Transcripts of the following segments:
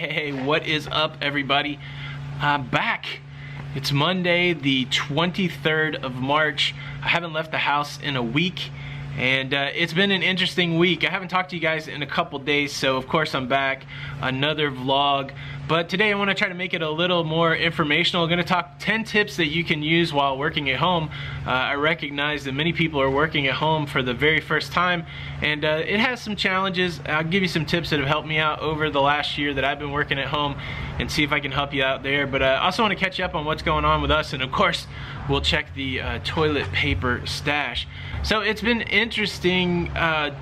Hey, what is up, everybody? I'm back. It's Monday, the 23rd of March. I haven't left the house in a week, and it's been an interesting week. I haven't talked to you guys in a couple days, so of course I'm back. Another vlog. But today I want to try to make it a little more informational. I'm going to talk 10 tips that you can use while working at home. I recognize that many people are working at home for the very first time, and it has some challenges. I'll give you some tips that have helped me out over the last year that I've been working at home and see if I can help you out there. But I also want to catch you up on what's going on with us, and of course we'll check the toilet paper stash. So it's been interesting.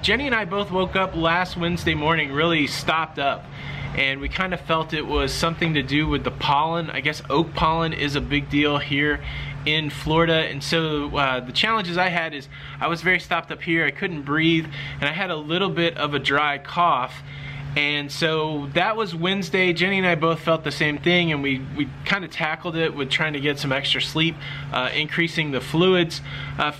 Jenny and I both woke up last Wednesday morning really stopped up, and we kind of felt it was something to do with the pollen. I guess oak pollen is a big deal here in Florida, and so the challenges I had is I was very stopped up here. I couldn't breathe, and I had a little bit of a dry cough. And so that was Wednesday. Jenny and I both felt the same thing, and we kind of tackled it with trying to get some extra sleep, increasing the fluids.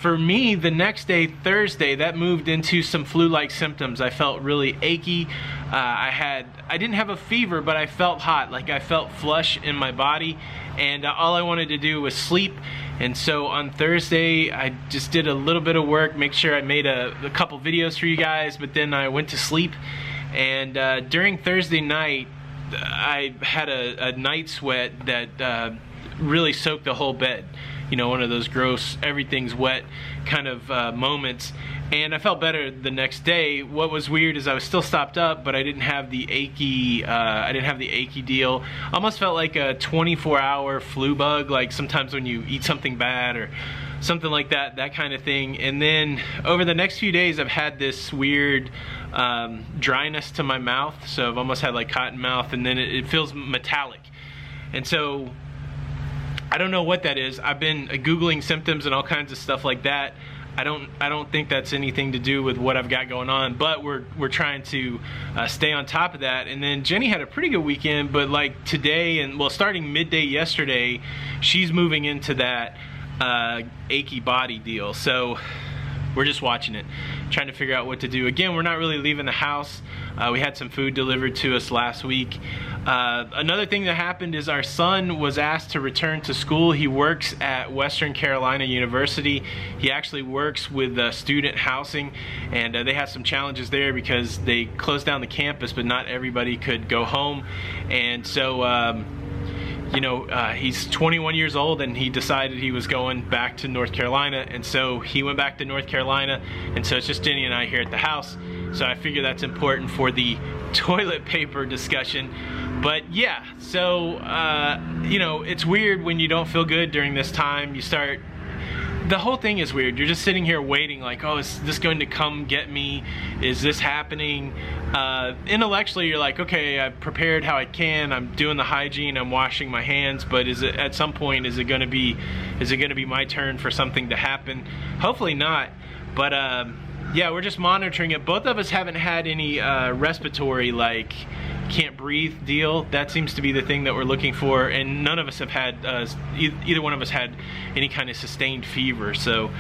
For me, the next day, Thursday, that moved into some flu-like symptoms. I felt really achy. I didn't have a fever, but I felt hot, like I felt flush in my body, and all I wanted to do was sleep. And so on Thursday, I just did a little bit of work, make sure I made a couple videos for you guys, but then I went to sleep. And during Thursday night, I had a night sweat that really soaked the whole bed. You know, one of those gross, everything's wet kind of moments. And I felt better the next day. What was weird is I was still stopped up, but I didn't have the achy. Deal. Almost felt like a 24-hour flu bug, like sometimes when you eat something bad or something like that, that kind of thing. And then over the next few days, I've had this weird dryness to my mouth. So I've almost had like cotton mouth, and then it feels metallic. And so I don't know what that is. I've been Googling symptoms and all kinds of stuff like that. I don't think that's anything to do with what I've got going on, but we're trying to stay on top of that. And then Jenny had a pretty good weekend, but like today, and well, starting midday yesterday, she's moving into that achy body deal. So we're just watching it, trying to figure out what to do. Again, we're not really leaving the house. We had some food delivered to us last week. Another thing that happened is our son was asked to return to school. He works at Western Carolina University. He actually works with student housing, and they had some challenges there because they closed down the campus, but not everybody could go home. And so you know, he's 21 years old, and he decided he was going back to North Carolina, and so he went back to North Carolina, and so it's just Jenny and I here at the house. So I figure that's important for the toilet paper discussion. But yeah, so you know, it's weird when you don't feel good during this time. The whole thing is weird. You're just sitting here waiting like, oh, is this going to come get me? Is this happening? Intellectually, you're like, okay, I've prepared how I can. I'm doing the hygiene. I'm washing my hands. But at some point, is it going to be my turn for something to happen? Hopefully not. But yeah, we're just monitoring it. Both of us haven't had any respiratory, like, can't breathe deal. That seems to be the thing that we're looking for, and none of us have had either one of us had any kind of sustained fever. So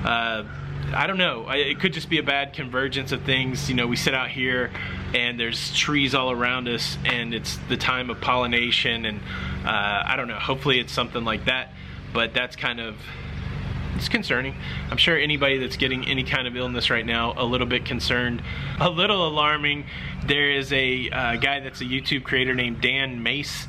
I don't know, it could just be a bad convergence of things. You know, we sit out here and there's trees all around us, and it's the time of pollination, and I don't know, hopefully it's something like that. But that's kind of, it's concerning. I'm sure anybody that's getting any kind of illness right now, a little bit concerned, a little alarming. There is a guy that's a YouTube creator named Dan Mace'e.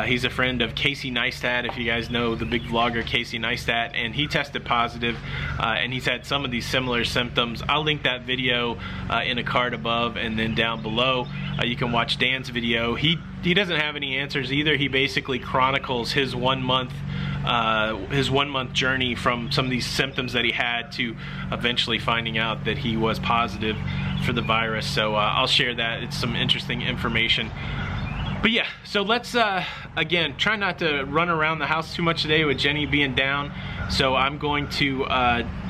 He's a friend of Casey Neistat, if you guys know the big vlogger Casey Neistat, and he tested positive, and he's had some of these similar symptoms. I'll link that video in a card above, and then down below you can watch Dan's video. He doesn't have any answers either. He basically chronicles his 1 month journey from some of these symptoms that he had to eventually finding out that he was positive for the virus. So I'll share that. It's some interesting information. But yeah, so let's again try not to run around the house too much today with Jenny being down. So I'm going to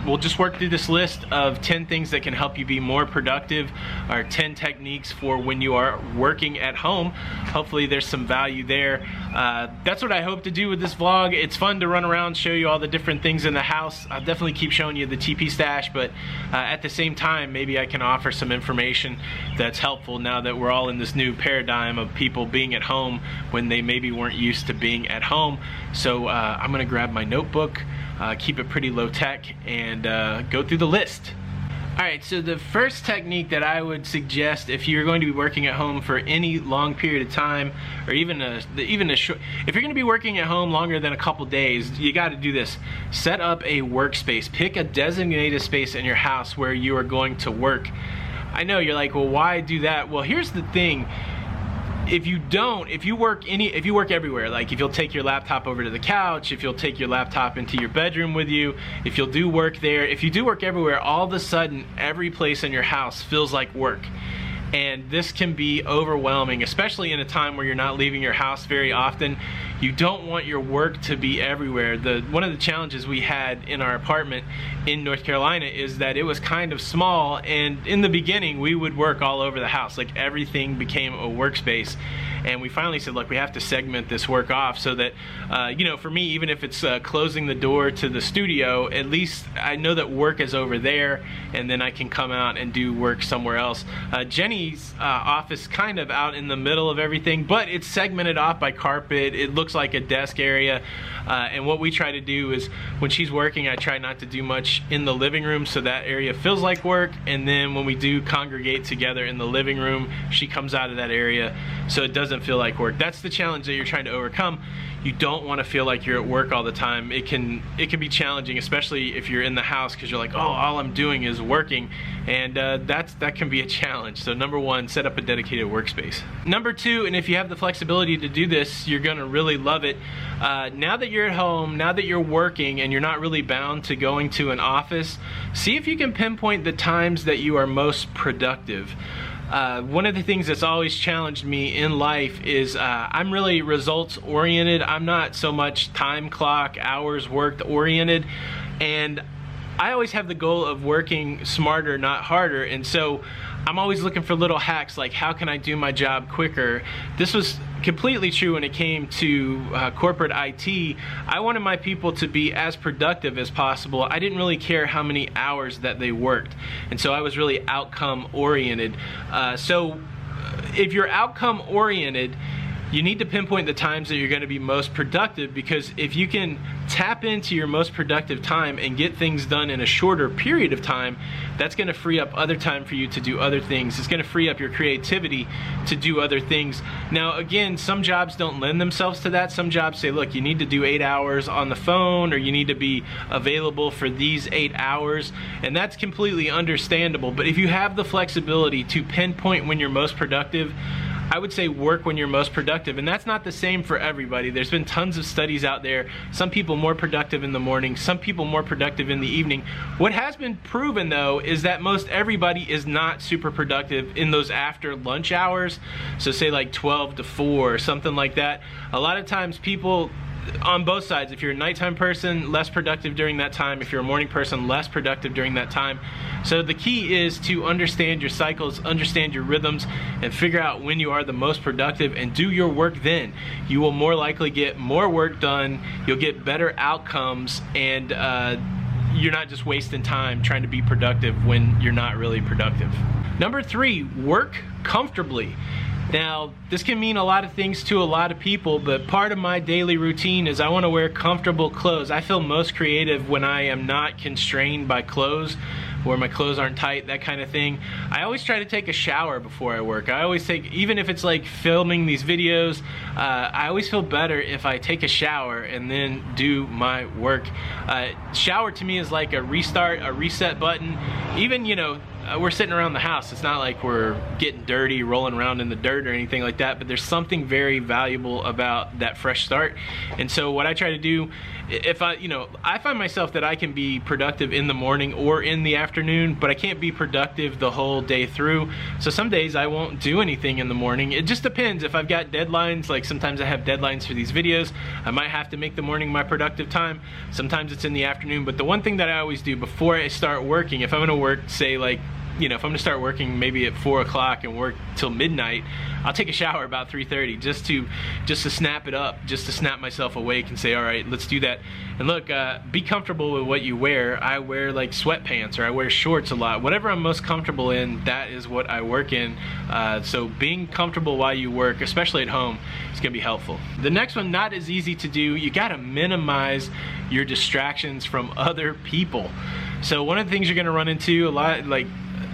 we'll just work through this list of 10 things that can help you be more productive, or 10 techniques for when you are working at home. Hopefully there's some value there. That's what I hope to do with this vlog. It's fun to run around, show you all the different things in the house. I'll definitely keep showing you the TP stash, but at the same time, maybe I can offer some information that's helpful now that we're all in this new paradigm of people being at home when they maybe weren't used to being at home. So I'm gonna grab my notebook, keep it pretty low tech, and go through the list. Alright, so the first technique that I would suggest if you're going to be working at home for any long period of time, or even a short, if you're going to be working at home longer than a couple days, you got to do this. Set up a workspace. Pick a designated space in your house where you are going to work. I know you're like, well, why do that? Well, here's the thing. If you work everywhere, like if you'll take your laptop over to the couch, if you'll take your laptop into your bedroom with you, if you'll do work there, if you do work everywhere, all of a sudden every place in your house feels like work. And this can be overwhelming, especially in a time where you're not leaving your house very often. You don't want your work to be everywhere. One of the challenges we had in our apartment in North Carolina is that it was kind of small, and in the beginning we would work all over the house. Like everything became a workspace. And we finally said, look, we have to segment this work off so that, you know, for me, even if it's closing the door to the studio, at least I know that work is over there, and then I can come out and do work somewhere else. Jenny's office kind of out in the middle of everything, but it's segmented off by carpet. It looks like a desk area. And what we try to do is when she's working, I try not to do much in the living room so that area feels like work. And then when we do congregate together in the living room, she comes out of that area so it doesn't feel like work. That's the challenge that you're trying to overcome. You don't want to feel like you're at work all the time. It can be challenging, especially if you're in the house, because you're like, oh, all I'm doing is working, and that can be a challenge. So number one, set up a dedicated workspace. Number two, and if you have the flexibility to do this, you're gonna really love it. Now that you're at home, now that you're working and you're not really bound to going to an office, see if you can pinpoint the times that you are most productive. One of the things that's always challenged me in life is I'm really results oriented. I'm not so much time clock, hours worked oriented, and I always have the goal of working smarter, not harder. And so I'm always looking for little hacks, like how can I do my job quicker? This was completely true when it came to corporate IT. I wanted my people to be as productive as possible. I didn't really care how many hours that they worked. And so I was really outcome oriented. So if you're outcome oriented, you need to pinpoint the times that you're going to be most productive, because if you can tap into your most productive time and get things done in a shorter period of time, that's going to free up other time for you to do other things. It's going to free up your creativity to do other things. Now again, some jobs don't lend themselves to that. Some jobs say, look, you need to do 8 hours on the phone, or you need to be available for these 8 hours, and that's completely understandable. But if you have the flexibility to pinpoint when you're most productive, I would say work when you're most productive. And that's not the same for everybody. There's been tons of studies out there. Some people more productive in the morning, some people more productive in the evening. What has been proven though is that most everybody is not super productive in those after lunch hours. So say like 12 to 4 or something like that. A lot of times people on both sides, if you're a nighttime person, less productive during that time. If you're a morning person, less productive during that time. So the key is to understand your cycles, understand your rhythms, and figure out when you are the most productive and do your work then. You will more likely get more work done, you'll get better outcomes, and you're not just wasting time trying to be productive when you're not really productive. Number 3, work comfortably. Now, this can mean a lot of things to a lot of people, but part of my daily routine is I want to wear comfortable clothes. I feel most creative when I am not constrained by clothes, where my clothes aren't tight, that kind of thing. I always try to take a shower before I work. I always take, even if it's like filming these videos, I always feel better if I take a shower and then do my work. Shower to me is like a restart, a reset button. Even, you know, we're sitting around the house. It's not like we're getting dirty, rolling around in the dirt or anything like that, but there's something very valuable about that fresh start. And so what I try to do, if I find myself that I can be productive in the morning or in the afternoon, but I can't be productive the whole day through. So some days I won't do anything in the morning. It just depends. If I've got deadlines, like sometimes I have deadlines for these videos, I might have to make the morning my productive time. Sometimes it's in the afternoon. But the one thing that I always do before I start working, if I'm gonna work, say like, if I'm gonna start working maybe at 4 o'clock and work till midnight, I'll take a shower about 3:30 just to snap it up, just to snap myself awake and say, all right, let's do that. And look, be comfortable with what you wear. I wear like sweatpants, or I wear shorts a lot. Whatever I'm most comfortable in, that is what I work in. So being comfortable while you work, especially at home, is gonna be helpful. The next one, not as easy to do. You gotta minimize your distractions from other people. So one of the things you're gonna run into a lot, like,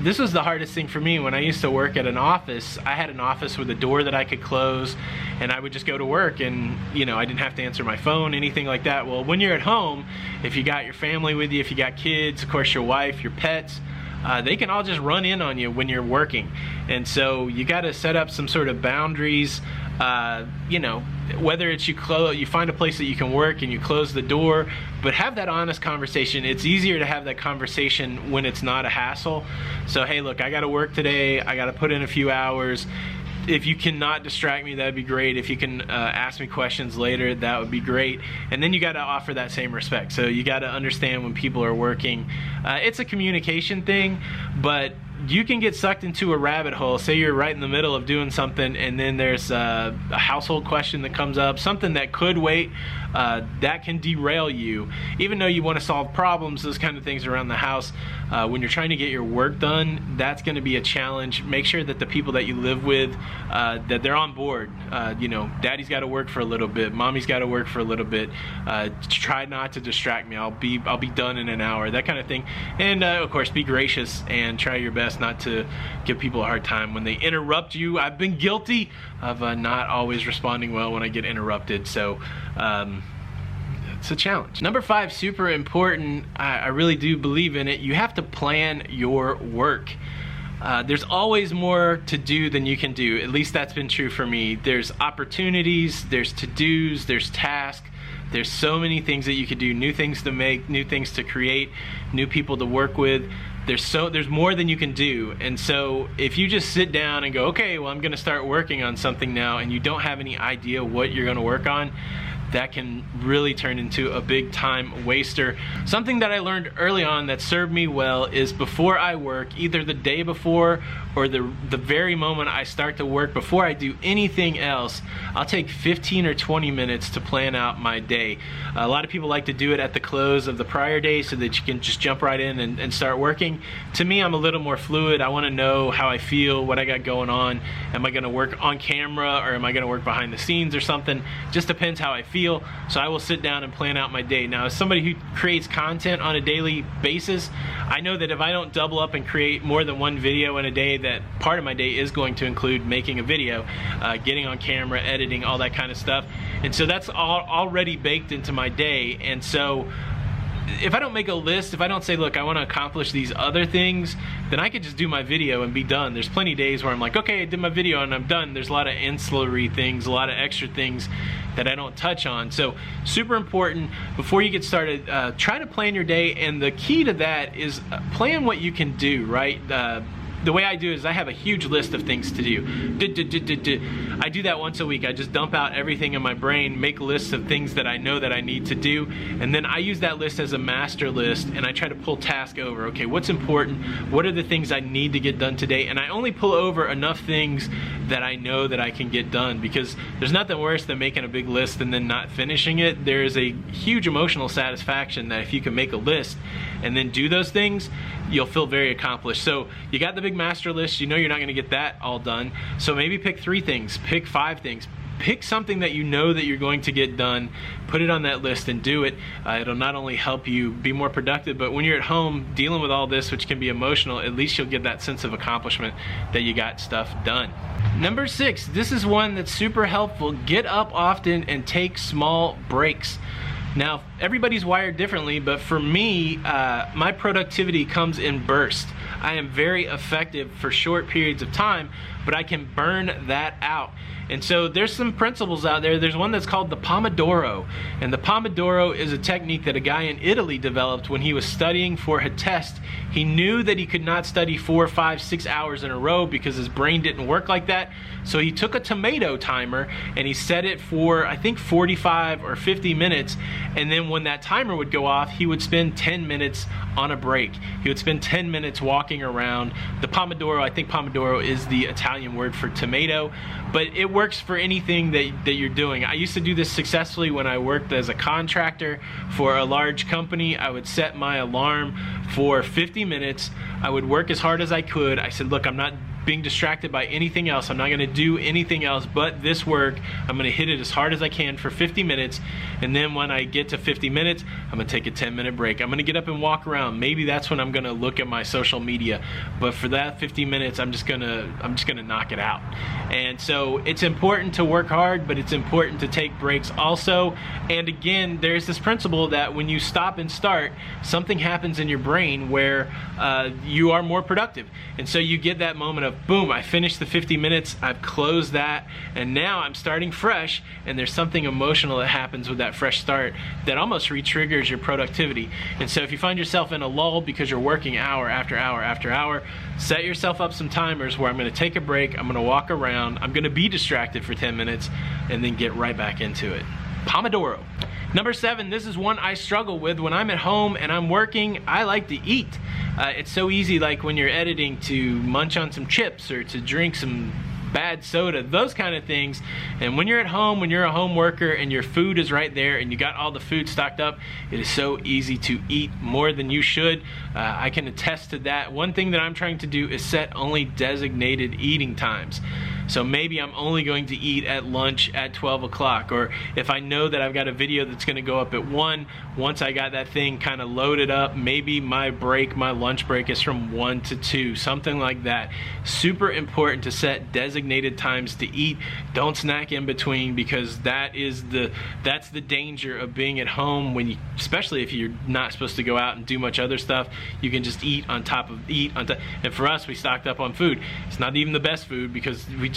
this was the hardest thing for me when I used to work at an office. I had an office with a door that I could close, and I would just go to work, and I didn't have to answer my phone, anything like that. Well, when you're at home, if you got your family with you, if you got kids, of course your wife, your pets, they can all just run in on you when you're working. And so you got to set up some sort of boundaries. Whether it's you find a place that you can work and you close the door, but have that honest conversation. It's easier to have that conversation when it's not a hassle. So hey, look, I gotta work today, I gotta put in a few hours. If you cannot distract me, that'd be great. If you can ask me questions later, that would be great. And then you got to offer that same respect. So you got to understand when people are working. It's a communication thing, but you can get sucked into a rabbit hole. Say you're right in the middle of doing something, and then there's a household question that comes up, something that could wait, that can derail you. Even though you want to solve problems, those kind of things around the house, when you're trying to get your work done, that's going to be a challenge. Make sure that the people that you live with, that they're on board. Daddy's got to work for a little bit, mommy's got to work for a little bit. Try not to distract me. I'll be done in an hour, that kind of thing. And of course, be gracious and try your best not to give people a hard time when they interrupt you. I've been guilty of not always responding well when I get interrupted. So it's a challenge. Number 5, super important. I really do believe in it. You have to plan your work. There's always more to do than you can do. At least that's been true for me. There's opportunities, there's to-dos, there's tasks. There's so many things that you could do, new things to make, new things to create, new people to work with. There's more than you can do. And so if you just sit down and go, okay, well, I'm gonna start working on something now, and you don't have any idea what you're gonna work on, that can really turn into a big time waster. Something that I learned early on that served me well is before I work, either the day before or the very moment I start to work, before I do anything else, I'll take 15 or 20 minutes to plan out my day. A lot of people like to do it at the close of the prior day so that you can just jump right in and start working. To me, I'm a little more fluid. I want to know how I feel, what I got going on. Am I going to work on camera, or am I going to work behind the scenes or something? Just depends how I feel. So I will sit down and plan out my day. Now, as somebody who creates content on a daily basis, I know that if I don't double up and create more than one video in a day, that part of my day is going to include making a video, getting on camera, editing, all that kind of stuff. And so that's all already baked into my day. And so if I don't make a list, if I don't say, look, I want to accomplish these other things, then I could just do my video and be done. There's plenty of days where I'm like, okay, I did my video and I'm done. There's a lot of ancillary things, a lot of extra things that I don't touch on. So super important, before you get started, try to plan your day. And the key to that is plan what you can do, right? The way I do is I have a huge list of things to do. I do that once a week. I just dump out everything in my brain, make lists of things that I know that I need to do, and then I use that list as a master list, and I try to pull tasks over. Okay, what's important? What are the things I need to get done today? And I only pull over enough things that I know that I can get done, because there's nothing worse than making a big list and then not finishing it. There is a huge emotional satisfaction that if you can make a list and then do those things, you'll feel very accomplished. So you got the big master list, you know you're not gonna get that all done. So maybe pick 3 things, pick 5 things. Pick something that you know that you're going to get done, put it on that list and do it. It'll not only help you be more productive, but when you're at home dealing with all this, which can be emotional, at least you'll get that sense of accomplishment that you got stuff done. Number 6, this is one that's super helpful. Get up often and take small breaks. Now, everybody's wired differently, but for me, my productivity comes in bursts. I am very effective for short periods of time, but I can burn that out. And so there's some principles out there. There's one that's called the Pomodoro. And the Pomodoro is a technique that a guy in Italy developed when he was studying for a test. He knew that he could not study 4, 5, 6 hours in a row because his brain didn't work like that. So he took a tomato timer and he set it for, I think, 45 or 50 minutes. And then when that timer would go off, he would spend 10 minutes on a break. He would spend 10 minutes walking around. The Pomodoro, I think Pomodoro is the Italian word for tomato, but it works for anything that you're doing. I used to do this successfully when I worked as a contractor for a large company. I would set my alarm for 50 minutes. I would work as hard as I could. I said, look, I'm not being distracted by anything else. I'm not going to do anything else but this work. I'm going to hit it as hard as I can for 50 minutes. And then when I get to 50 minutes, I'm going to take a 10-minute break. I'm going to get up and walk around. Maybe that's when I'm going to look at my social media. But for that 50 minutes, I'm just going to knock it out. And so it's important to work hard, but it's important to take breaks also. And again, there's this principle that when you stop and start, something happens in your brain where you are more productive. And so you get that moment of, boom, I finished the 50 minutes, I've closed that, and now I'm starting fresh, and there's something emotional that happens with that fresh start that almost re-triggers your productivity. And so if you find yourself in a lull because you're working hour after hour after hour, set yourself up some timers where I'm going to take a break, I'm going to walk around, I'm going to be distracted for 10 minutes, and then get right back into it. Pomodoro. Number 7, this is one I struggle with. When I'm at home and I'm working, I like to eat. It's so easy, like when you're editing, to munch on some chips or to drink some bad soda, those kind of things. And when you're at home, when you're a home worker and your food is right there and you got all the food stocked up, it is so easy to eat more than you should. I can attest to that. One thing that I'm trying to do is set only designated eating times. So maybe I'm only going to eat at lunch at 12 o'clock, or if I know that I've got a video that's going to go up at 1, once I got that thing kind of loaded up, maybe my lunch break is from 1 to 2, something like that. Super important to set designated times to eat. Don't snack in between, because that's the danger of being at home when you, especially if you're not supposed to go out and do much other stuff. You can just eat on top of and for us, we stocked up on food. It's not even the best food because we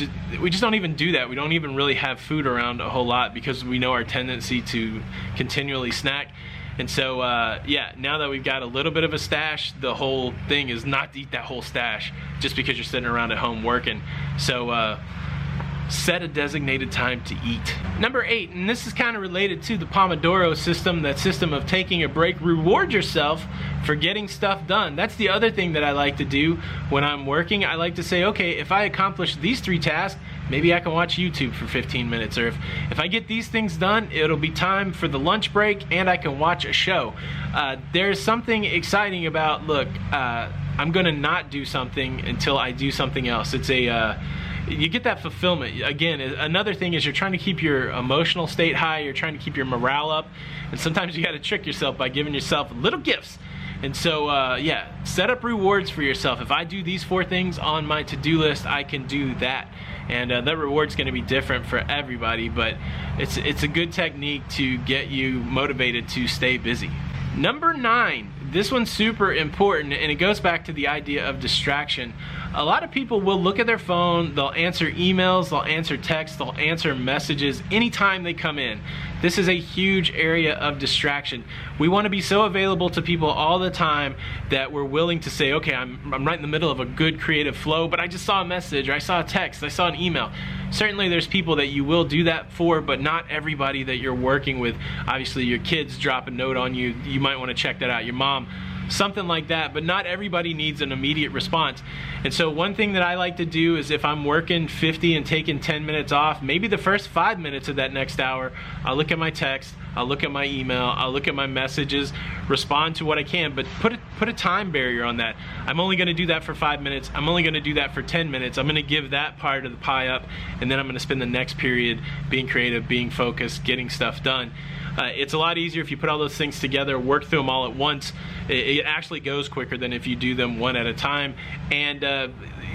just don't even do that. We don't even really have food around a whole lot because we know our tendency to continually snack. And so yeah, now that we've got a little bit of a stash, the whole thing is not to eat that whole stash just because you're sitting around at home working. So set a designated time to eat. Number 8, and this is kind of related to the Pomodoro system, that system of taking a break. Reward yourself for getting stuff done. That's the other thing that I like to do when I'm working. I like to say, okay, if I accomplish these 3 tasks, maybe I can watch YouTube for 15 minutes, or if I get these things done, it'll be time for the lunch break and I can watch a show. There's something exciting about, look, I'm gonna not do something until I do something else. It's you get that fulfillment. Again, another thing is you're trying to keep your emotional state high, you're trying to keep your morale up, and sometimes you gotta trick yourself by giving yourself little gifts. And so, yeah, set up rewards for yourself. If I do these 4 things on my to-do list, I can do that. And that reward's gonna be different for everybody, but it's a good technique to get you motivated to stay busy. Number 9, this one's super important, and it goes back to the idea of distraction. A lot of people will look at their phone, they'll answer emails, they'll answer texts, they'll answer messages anytime they come in. This is a huge area of distraction. We want to be so available to people all the time that we're willing to say, okay, I'm right in the middle of a good creative flow, but I just saw a message, or I saw a text, I saw an email. Certainly there's people that you will do that for, but not everybody that you're working with. Obviously your kids drop a note on you, you might want to check that out. Your mom, something like that, but not everybody needs an immediate response. And so one thing that I like to do is, if I'm working 50 and taking 10 minutes off, maybe the first 5 minutes of that next hour, I'll look at my text, I'll look at my email, I'll look at my messages, respond to what I can, but put a time barrier on that. I'm only gonna do that for 5 minutes, I'm only gonna do that for 10 minutes, I'm gonna give that part of the pie up, and then I'm gonna spend the next period being creative, being focused, getting stuff done. It's a lot easier if you put all those things together, work through them all at once. It actually goes quicker than if you do them one at a time. And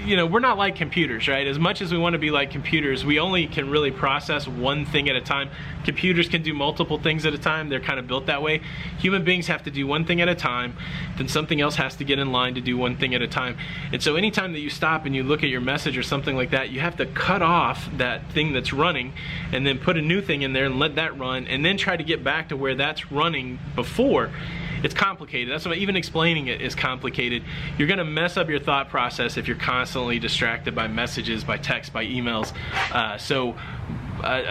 you know, we're not like computers, right? As much as we want to be like computers, we only can really process one thing at a time. Computers can do multiple things at a time. They're kind of built that way. Human beings have to do one thing at a time, then something else has to get in line to do one thing at a time. And so anytime that you stop and you look at your message or something like that, you have to cut off that thing that's running and then put a new thing in there and let that run, and then try to get back to where that's running before. It's complicated. That's why even explaining it is complicated. You're gonna mess up your thought process if you're constantly distracted by messages, by text, by emails.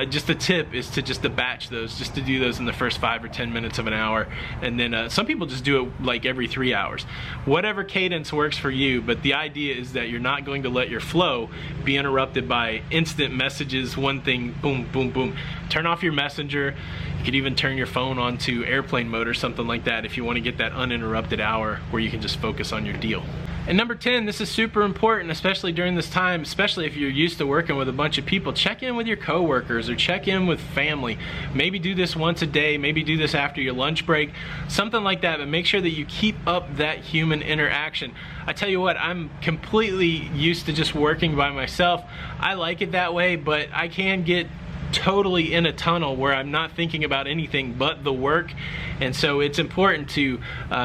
Just a tip is to just to batch those, just to do those in the first 5 or 10 minutes of an hour. And then some people just do it like every 3 hours. Whatever cadence works for you, but the idea is that you're not going to let your flow be interrupted by instant messages, one thing, boom, boom, boom. Turn off your messenger. You could even turn your phone on to airplane mode or something like that if you want to get that uninterrupted hour where you can just focus on your deal. And number 10, this is super important, especially during this time, especially if you're used to working with a bunch of people. Check in with your coworkers or check in with family. Maybe do this once a day, maybe do this after your lunch break, something like that, but make sure that you keep up that human interaction. I tell you what, I'm completely used to just working by myself. I like it that way, but I can get totally in a tunnel where I'm not thinking about anything but the work. And so it's important to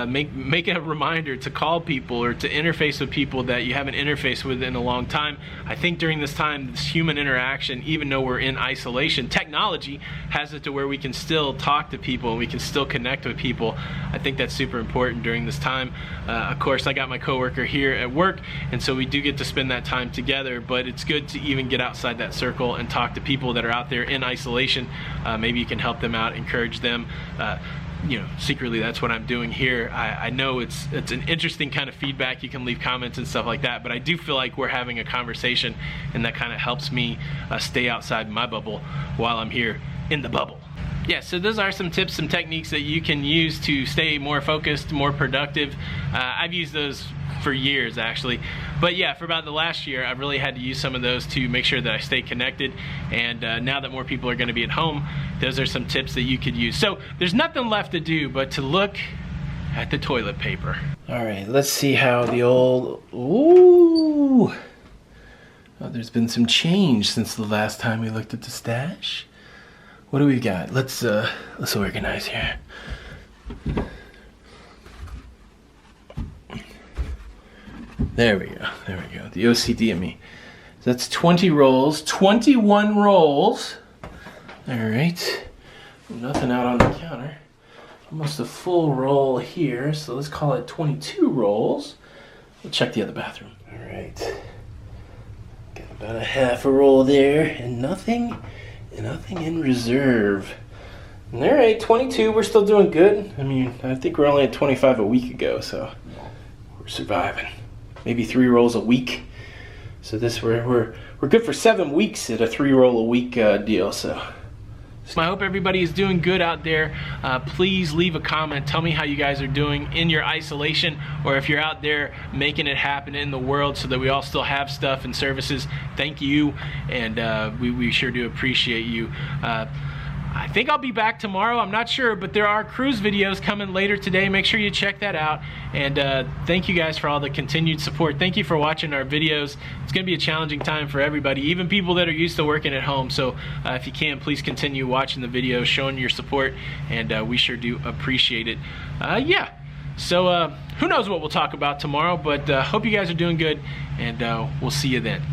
make a reminder to call people or to interface with people that you haven't interfaced with in a long time. I think during this time, this human interaction, even though we're in isolation, technology has it to where we can still talk to people and we can still connect with people. I think that's super important during this time. Of course, I got my coworker here at work, and so we do get to spend that time together, but it's good to even get outside that circle and talk to people that are out there in isolation. Maybe you can help them out, encourage them. You know, secretly that's what I'm doing here. I know it's an interesting kind of feedback. You can leave comments and stuff like that, but I do feel like we're having a conversation, and that kind of helps me stay outside my bubble while I'm here in the bubble. Yeah, so those are some tips, some techniques that you can use to stay more focused, more productive. I've used those for years actually, but yeah, for about the last year I've really had to use some of those to make sure that I stay connected. And now that more people are going to be at home, those are some tips that you could use. So there's nothing left to do but to look at the toilet paper. All right, let's see how the old, ooh, oh, there's been some change since the last time we looked at the stash. What do we got? Let's organize here. There we go, there we go. The OCD in me. So that's 20 rolls, 21 rolls. All right, nothing out on the counter. Almost a full roll here, so let's call it 22 rolls. We'll check the other bathroom. All right, got about a half a roll there, and nothing in reserve. All right, 22, we're still doing good. I mean, I think we're only at 25 a week ago, so we're surviving. Maybe 3 rolls a week. So this we're good for 7 weeks at a 3 roll a week deal. So I hope everybody is doing good out there. Please leave a comment. Tell me how you guys are doing in your isolation, or if you're out there making it happen in the world so that we all still have stuff and services. Thank you, and we sure do appreciate you. I think I'll be back tomorrow. I'm not sure, but there are cruise videos coming later today. Make sure you check that out. And thank you guys for all the continued support. Thank you for watching our videos. It's going to be a challenging time for everybody, even people that are used to working at home. So if you can, please continue watching the videos, showing your support, and we sure do appreciate it. Yeah. So who knows what we'll talk about tomorrow, but hope you guys are doing good, and we'll see you then.